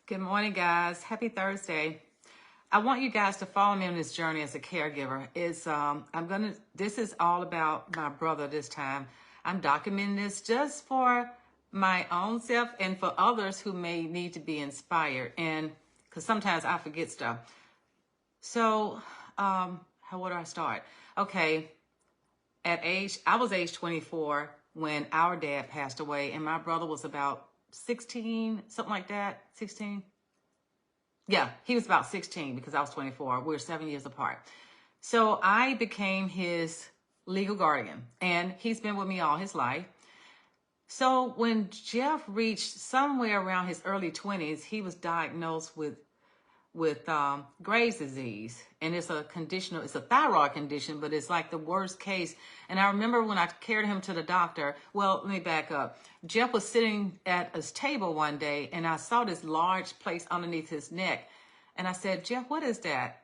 Good morning, guys. Happy Thursday. I want you guys to follow me on this journey as a caregiver. This is all about my brother this time. I'm documenting this just for my own self and for others who may need to be inspired. And because sometimes I forget stuff. So, where do I start? Okay. I was age 24 when our dad passed away, and my brother was about 16, something like that. 16. Yeah, he was about 16 because I was 24. We were 7 years apart. So I became his legal guardian, and he's been with me all his life. So when Jeff reached somewhere around his early 20s, he was diagnosed with Graves' disease, and it's a thyroid condition, but it's like the worst case. And I remember when I carried him to the doctor. Well, let me back up. Jeff was sitting at his table one day, and I saw this large place underneath his neck, and I said, "Jeff, what is that?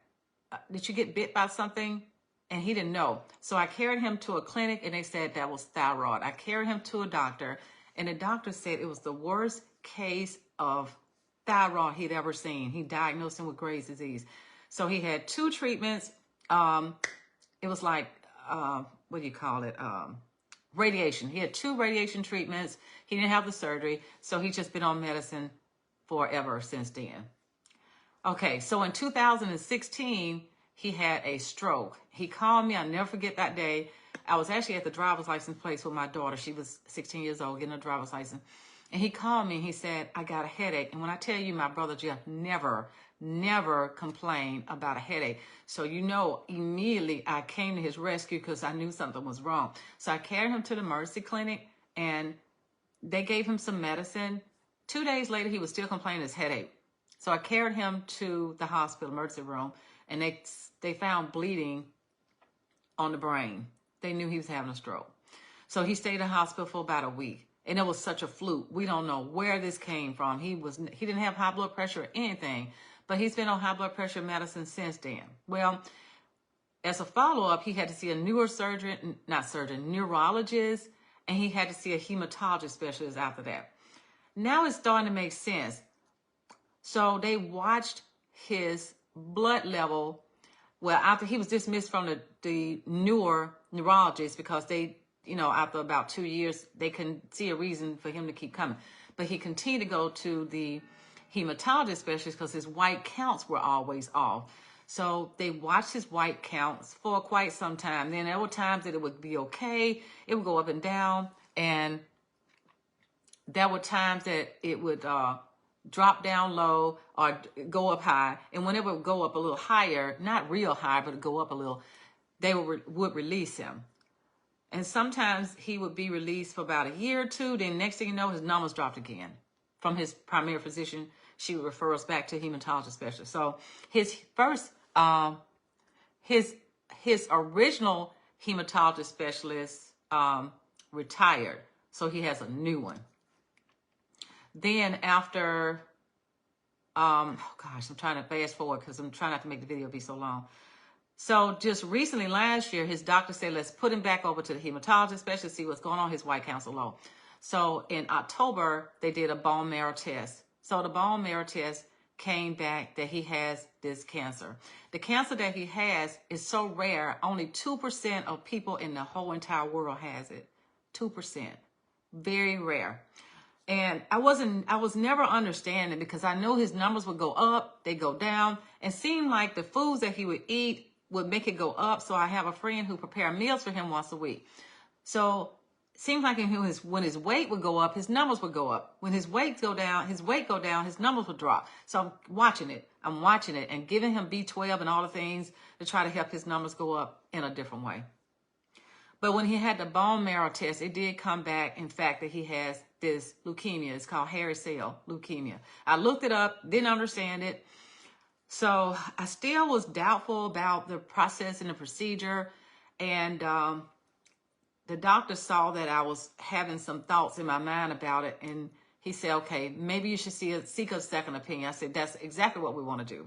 Did you get bit by something?" And he didn't know. So I carried him to a clinic, and they said that was thyroid. I carried him to a doctor, and the doctor said it was the worst case of thyroid he'd ever seen. He diagnosed him with Graves' disease. So he had 2 treatments. It was like, what do you call it? Radiation. He had 2 radiation treatments. He didn't have the surgery. So he's just been on medicine forever since then. Okay, so in 2016, he had a stroke. He called me. I'll never forget that day. I was actually at the driver's license place with my daughter. She was 16 years old, getting a driver's license. And he called me and he said, "I got a headache." And when I tell you, my brother Jeff never complained about a headache. So, immediately I came to his rescue because I knew something was wrong. So I carried him to the Mercy Clinic, and they gave him some medicine. 2 days later, he was still complaining of his headache. So I carried him to the hospital emergency room, and they found bleeding on the brain. They knew he was having a stroke. So he stayed in the hospital for about a week. And it was such a fluke. We don't know where this came from. He didn't have high blood pressure or anything, but he's been on high blood pressure medicine since then. Well, as a follow-up, he had to see a neurologist, and he had to see a hematologist specialist after that. Now it's starting to make sense. So they watched his blood level. Well, after he was dismissed from the neurologist because after about 2 years, they couldn't see a reason for him to keep coming. But he continued to go to the hematologist specialist because his white counts were always off. So they watched his white counts for quite some time. Then there were times that it would be okay. It would go up and down. And there were times that it would drop down low or go up high. And when it would go up a little higher, not real high, but go up a little, they would release him. And sometimes he would be released for about a year or 2. Then next thing you know, his numbers dropped again. From his primary physician, she would refer us back to a hematologist specialist. So his first, his original hematologist specialist retired. So he has a new one. Then after, I'm trying to fast forward because I'm trying not to make the video be so long. So just recently, last year, his doctor said, let's put him back over to the hematologist specialist, see what's going on. His white counts are low. So in October, they did a bone marrow test. So the bone marrow test came back that he has this cancer. The cancer that he has is so rare, only 2% of people in the whole entire world has it. 2%. Very rare. And I was never understanding because I know his numbers would go up, they go down, and seemed like the foods that he would eat would make it go up. So I have a friend who prepared meals for him once a week. So it seems like when his weight would go up, his numbers would go up. When his weight go down, his numbers would drop. So I'm watching it and giving him B12 and all the things to try to help his numbers go up in a different way. But when he had the bone marrow test, it did come back, in fact, that he has this leukemia. It's called hairy cell leukemia. I looked it up, didn't understand it. So I still was doubtful about the process and the procedure. And the doctor saw that I was having some thoughts in my mind about it. And he said, okay, maybe you should seek a second opinion. I said, that's exactly what we want to do.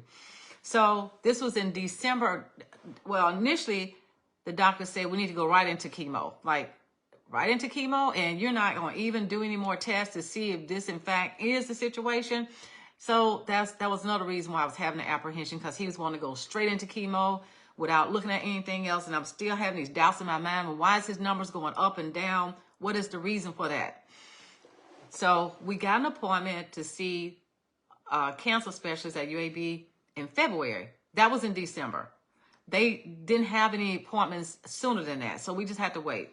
So this was in December. Well, initially, the doctor said we need to go right into chemo. And you're not going to even do any more tests to see if this, in fact, is the situation. So that was another reason why I was having the apprehension, because he was wanting to go straight into chemo without looking at anything else. And I'm still having these doubts in my mind. Well, why is his numbers going up and down? What is the reason for that? So we got an appointment to see a cancer specialist at UAB in February. That was in December. They didn't have any appointments sooner than that, so we just had to wait.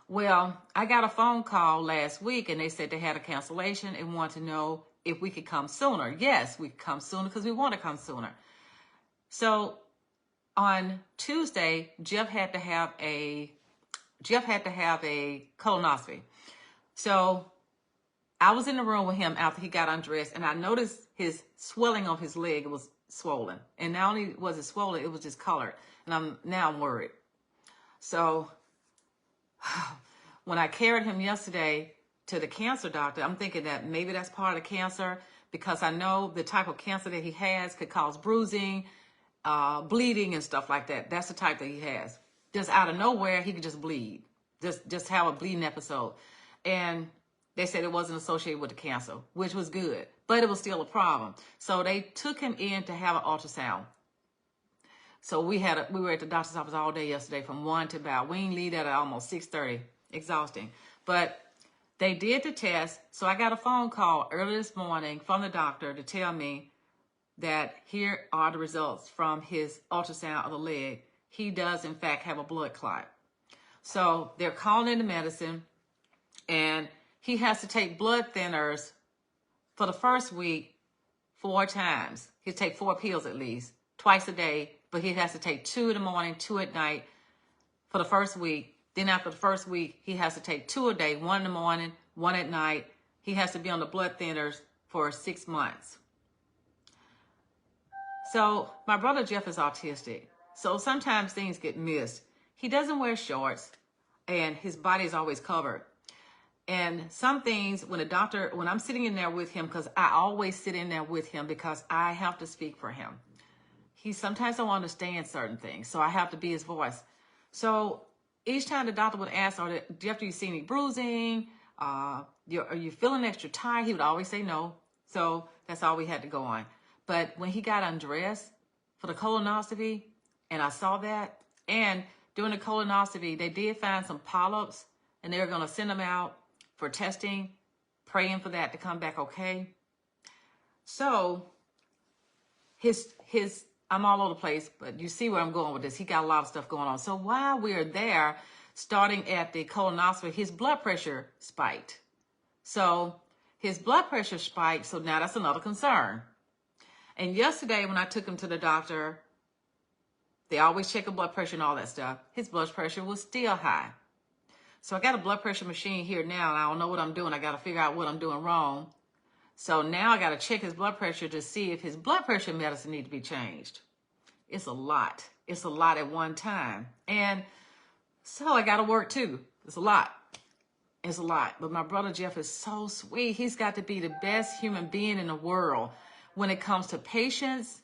Well, I got a phone call last week, and they said they had a cancellation and wanted to know if we could come sooner. Yes, we could come sooner because we want to come sooner. So on Tuesday, Jeff had to have a colonoscopy. So I was in the room with him after he got undressed, and I noticed his swelling of his leg was swollen. And not only was it swollen, it was just colored. And I'm worried. So when I carried him yesterday to the cancer doctor, I'm thinking that maybe that's part of the cancer, because I know the type of cancer that he has could cause bruising, bleeding and stuff like that. That's the type that he has. Just out of nowhere, he could just bleed, just have a bleeding episode. And they said it wasn't associated with the cancer, which was good, but it was still a problem. So they took him in to have an ultrasound. So we were at the doctor's office all day yesterday from 1 to about, we didn't leave at almost 6:30, exhausting. But they did the test. So I got a phone call early this morning from the doctor to tell me that here are the results from his ultrasound of the leg. He does, in fact, have a blood clot. So they're calling in the medicine, and he has to take blood thinners for the first week 4 times. He'll take 4 pills at least, twice a day, but he has to take 2 in the morning, 2 at night for the first week. Then after the first week, he has to take 2 a day, 1 in the morning, 1 at night. He has to be on the blood thinners for 6 months. So my brother Jeff is autistic. So sometimes things get missed. He doesn't wear shorts, and his body is always covered. And some things, when I'm sitting in there with him, because I always sit in there with him because I have to speak for him. He sometimes don't understand certain things, so I have to be his voice. So each time the doctor would ask, Jeff, do you see any bruising? Are you feeling extra tired? He would always say no. So that's all we had to go on. But when he got undressed for the colonoscopy, and I saw that, and during the colonoscopy, they did find some polyps, and they were going to send them out for testing, praying for that to come back okay. So I'm all over the place, but you see where I'm going with this. He got a lot of stuff going on. So while we're there, starting at the colonoscopy, his blood pressure spiked. So his blood pressure spiked, so now that's another concern. And yesterday when I took him to the doctor, they always check the blood pressure and all that stuff. His blood pressure was still high. So I got a blood pressure machine here now, and I don't know what I'm doing. I got to figure out what I'm doing wrong. So now I got to check his blood pressure to see if his blood pressure medicine needs to be changed. It's a lot. It's a lot at one time. And so I got to work too. It's a lot. It's a lot. But my brother Jeff is so sweet. He's got to be the best human being in the world when it comes to patience,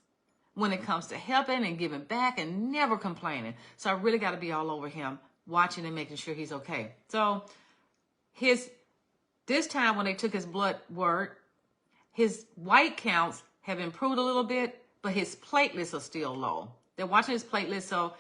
when it comes to helping and giving back and never complaining. So I really got to be all over him, watching and making sure he's okay. So this time when they took his blood work, his white counts have improved a little bit, but his platelets are still low. They're watching his platelets, so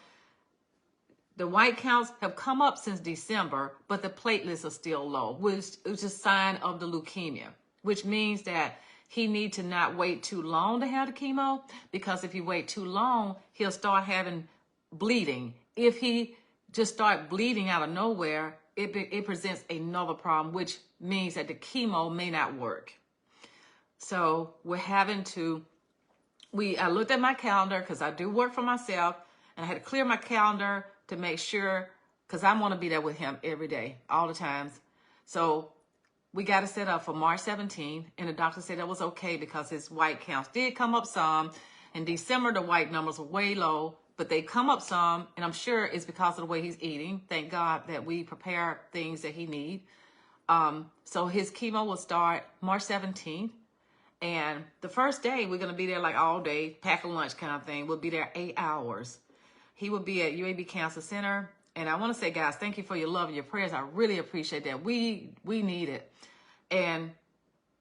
the white counts have come up since December, but the platelets are still low, which is a sign of the leukemia, which means that he needs to not wait too long to have the chemo, because if he wait too long, he'll start having bleeding. If he just start bleeding out of nowhere, it presents another problem, which means that the chemo may not work. So we're having to, I looked at my calendar because I do work for myself, and I had to clear my calendar to make sure, because I want to be there with him every day, all the times. So we got to set up for March 17th, and the doctor said that was okay because his white counts did come up some. In December, the white numbers were way low, but they come up some, and I'm sure it's because of the way he's eating. Thank God that we prepare things that he needs. So his chemo will start March 17th. And the first day, we're going to be there like all day, pack a lunch kind of thing. We'll be there 8 hours. He will be at UAB Cancer Center. And I want to say, guys, thank you for your love and your prayers. I really appreciate that. We need it. And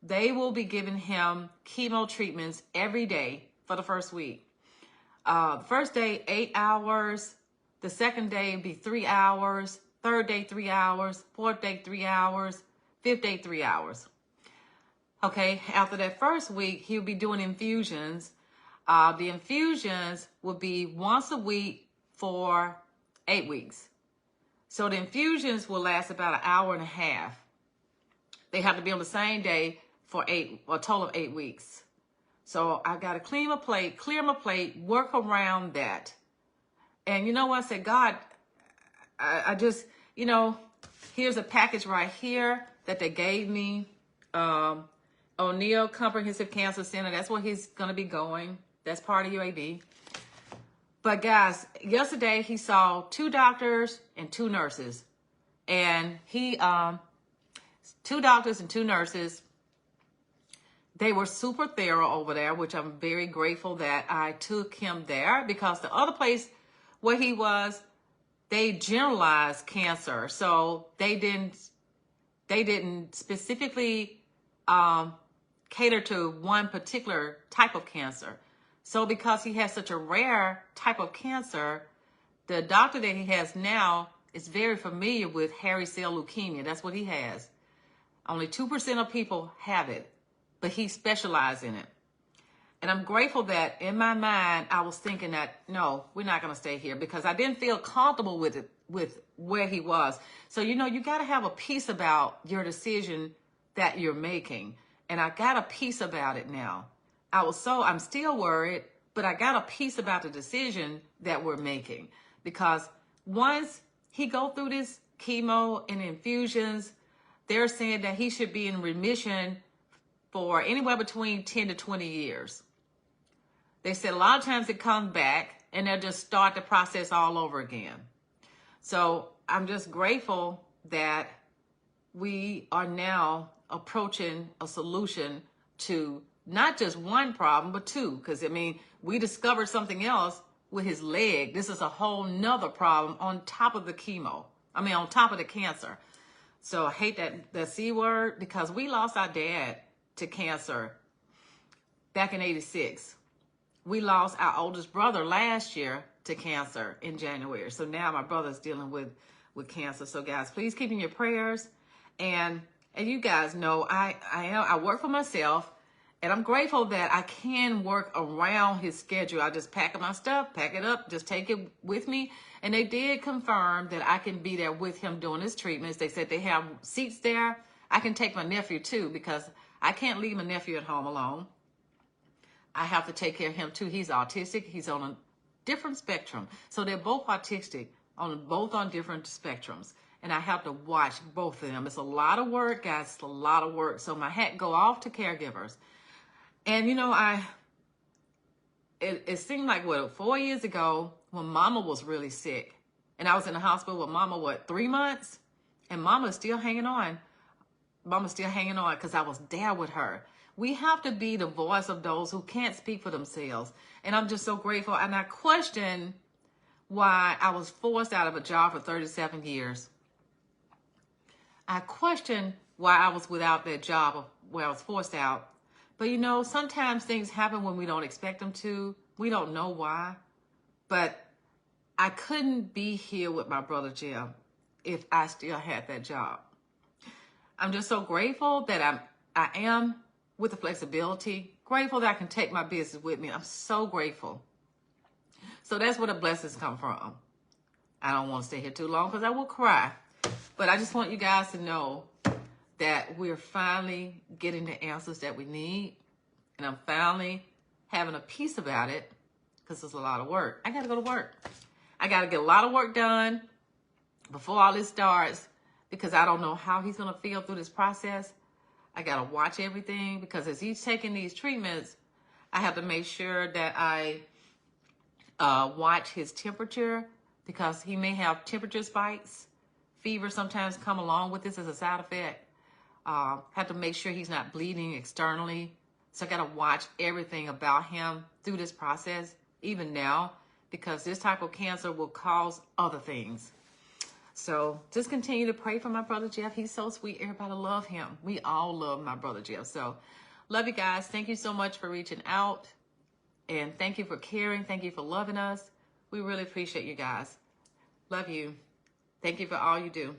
they will be giving him chemo treatments every day for the first week. The first day, 8 hours. The second day will be 3 hours. Third day, 3 hours. Fourth day, 3 hours. Fifth day, 3 hours. Okay, after that first week, he'll be doing infusions. The infusions will be once a week for 8 weeks. So the infusions will last about an hour and a half. They have to be on the same day for a total of 8 weeks. So I got to clear my plate, work around that. And you know what? I said, God, I just, here's a package right here that they gave me. O'Neill Comprehensive Cancer Center. That's where he's going to be going. That's part of UAB. But guys, yesterday he saw 2 doctors and 2 nurses. And 2 doctors and 2 nurses, they were super thorough over there, which I'm very grateful that I took him there, because the other place where he was, they generalized cancer. So they didn't specifically cater to one particular type of cancer. So because he has such a rare type of cancer, the doctor that he has now is very familiar with hairy cell leukemia. That's what he has. Only 2% of people have it, but he specialized in it. And I'm grateful that in my mind, I was thinking that, no, we're not going to stay here, because I didn't feel comfortable with it, with where he was. So, you got to have a peace about your decision that you're making. And I got a peace about it now. I'm still worried, but I got a peace about the decision that we're making, because once he go through this chemo and infusions, they're saying that he should be in remission for anywhere between 10 to 20 years. They said a lot of times it comes back and they'll just start the process all over again. So I'm just grateful that we are now approaching a solution to not just one problem, but 2. Because, we discovered something else with his leg. This is a whole nother problem on top of the chemo. On top of the cancer. So I hate the C word, because we lost our dad to cancer back in '86. We lost our oldest brother last year to cancer in January. So now my brother's dealing with cancer. So guys, please keep in your prayers. And you guys know, I work for myself, and I'm grateful that I can work around his schedule. I just pack my stuff, pack it up, just take it with me. And they did confirm that I can be there with him doing his treatments. They said they have seats there. I can take my nephew too, because I can't leave my nephew at home alone. I have to take care of him too. He's autistic. He's on a different spectrum. So they're both autistic, both on different spectrums. And I have to watch both of them. It's a lot of work, guys. It's a lot of work. So my hat go off to caregivers. And it seemed like 4 years ago when Mama was really sick, and I was in the hospital with Mama 3 months, and Mama's still hanging on. Mama's still hanging on because I was there with her. We have to be the voice of those who can't speak for themselves. And I'm just so grateful. And I question why I was forced out of a job for 37 years. I question why I was without that job where I was forced out. But sometimes things happen when we don't expect them to. We don't know why. But I couldn't be here with my brother Jim if I still had that job. I'm just so grateful that I am with the flexibility. Grateful that I can take my business with me. I'm so grateful. So that's where the blessings come from. I don't want to stay here too long because I will cry. But I just want you guys to know that we're finally getting the answers that we need. And I'm finally having a peace about it, because it's a lot of work. I got to go to work. I got to get a lot of work done before all this starts, because I don't know how he's going to feel through this process. I got to watch everything, because as he's taking these treatments, I have to make sure that I watch his temperature, because he may have temperature spikes. Fever sometimes come along with this as a side effect. Have to make sure he's not bleeding externally. So I got to watch everything about him through this process, even now, because this type of cancer will cause other things. So just continue to pray for my brother Jeff. He's so sweet. Everybody love him. We all love my brother Jeff. So love you guys. Thank you so much for reaching out. And thank you for caring. Thank you for loving us. We really appreciate you guys. Love you. Thank you for all you do.